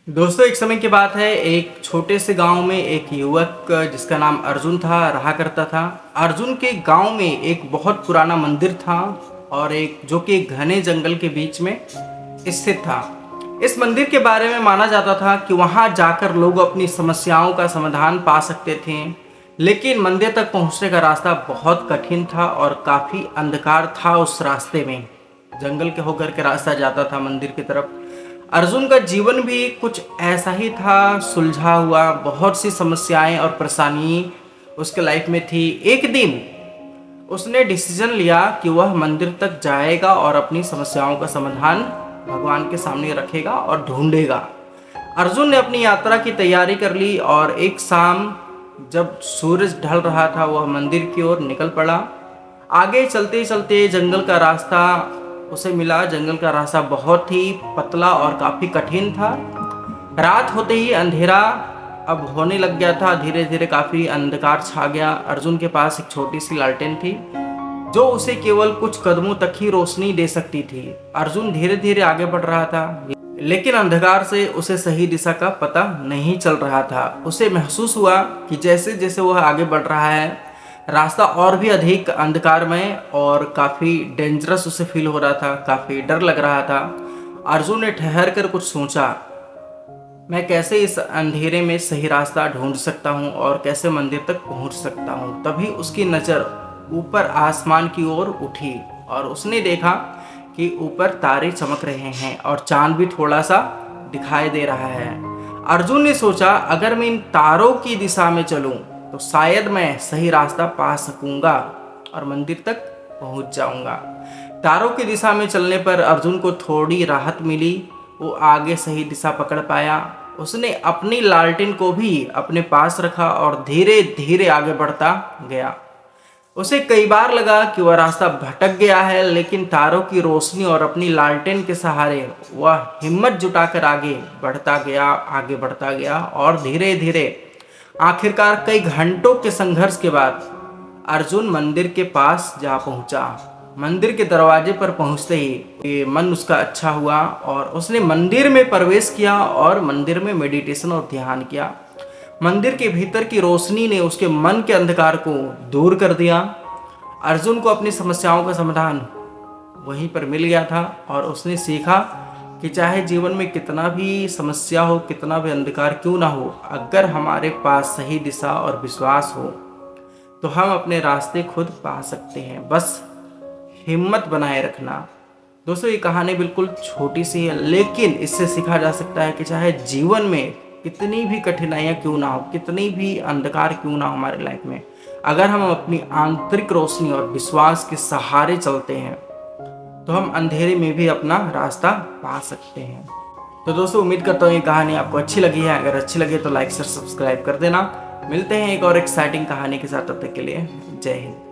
दोस्तों, एक समय की बात है। एक छोटे से गांव में एक युवक जिसका नाम अर्जुन था रहा करता था। अर्जुन के गांव में एक बहुत पुराना मंदिर था और एक जो कि एक घने जंगल के बीच में स्थित था। इस मंदिर के बारे में माना जाता था कि वहां जाकर लोग अपनी समस्याओं का समाधान पा सकते थे। लेकिन मंदिर तक पहुंचने का रास्ता बहुत कठिन था और काफी अंधकार था उस रास्ते में। जंगल के होकर के रास्ता जाता था मंदिर की तरफ। अर्जुन का जीवन भी कुछ ऐसा ही था, सुलझा हुआ। बहुत सी समस्याएं और परेशानी उसके लाइफ में थी। एक दिन उसने डिसीजन लिया कि वह मंदिर तक जाएगा और अपनी समस्याओं का समाधान भगवान के सामने रखेगा और ढूंढेगा। अर्जुन ने अपनी यात्रा की तैयारी कर ली और एक शाम जब सूरज ढल रहा था वह मंदिर की ओर निकल पड़ा। आगे चलते चलते जंगल का रास्ता उसे मिला। जंगल का रास्ता बहुत ही पतला और काफी कठिन था। रात होते ही अंधेरा अब होने लग गया था। धीरे धीरे काफी अंधकार छा गया। अर्जुन के पास एक छोटी सी लालटेन थी जो उसे केवल कुछ कदमों तक ही रोशनी दे सकती थी। अर्जुन धीरे धीरे आगे बढ़ रहा था, लेकिन अंधकार से उसे सही दिशा का पता नहीं चल रहा था। उसे महसूस हुआ कि जैसे जैसे वह आगे बढ़ रहा है रास्ता और भी अधिक अंधकारमय और काफी डेंजरस उसे फील हो रहा था। काफी डर लग रहा था। अर्जुन ने ठहर कर कुछ सोचा, मैं कैसे इस अंधेरे में सही रास्ता ढूंढ सकता हूँ और कैसे मंदिर तक पहुँच सकता हूँ। तभी उसकी नज़र ऊपर आसमान की ओर उठी और उसने देखा कि ऊपर तारे चमक रहे हैं और चांद भी थोड़ा सा दिखाई दे रहा है। अर्जुन ने सोचा, अगर मैं इन तारों की दिशा में चलूं तो शायद मैं सही रास्ता पा सकूंगा और मंदिर तक पहुंच जाऊंगा। तारों की दिशा में चलने पर अर्जुन को थोड़ी राहत मिली। वो आगे सही दिशा पकड़ पाया। उसने अपनी लालटेन को भी अपने पास रखा और धीरे धीरे आगे बढ़ता गया। उसे कई बार लगा कि वह रास्ता भटक गया है, लेकिन तारों की रोशनी और अपनी लालटेन के सहारे वह हिम्मत जुटाकर आगे बढ़ता गया और धीरे धीरे आखिरकार कई घंटों के संघर्ष के बाद अर्जुन मंदिर के पास जा पहुंचा। मंदिर के दरवाजे पर पहुंचते ही मन उसका अच्छा हुआ और उसने मंदिर में प्रवेश किया और मंदिर में मेडिटेशन और ध्यान किया। मंदिर के भीतर की रोशनी ने उसके मन के अंधकार को दूर कर दिया। अर्जुन को अपनी समस्याओं का समाधान वहीं पर मिल गया था और उसने सीखा कि चाहे जीवन में कितना भी समस्या हो, कितना भी अंधकार क्यों ना हो, अगर हमारे पास सही दिशा और विश्वास हो तो हम अपने रास्ते खुद पा सकते हैं। बस हिम्मत बनाए रखना। दोस्तों, ये कहानी बिल्कुल छोटी सी है, लेकिन इससे सीखा जा सकता है कि चाहे जीवन में कितनी भी कठिनाइयाँ क्यों ना हो, कितनी भी अंधकार क्यों ना हो हमारे लाइफ में, अगर हम अपनी आंतरिक रोशनी और विश्वास के सहारे चलते हैं तो हम अंधेरे में भी अपना रास्ता पा सकते हैं। तो दोस्तों, उम्मीद करता हूँ ये कहानी आपको अच्छी लगी है। अगर अच्छी लगी तो लाइक शेयर सब्सक्राइब कर देना। मिलते हैं एक और एक्साइटिंग कहानी के साथ। तब तक के लिए जय हिंद।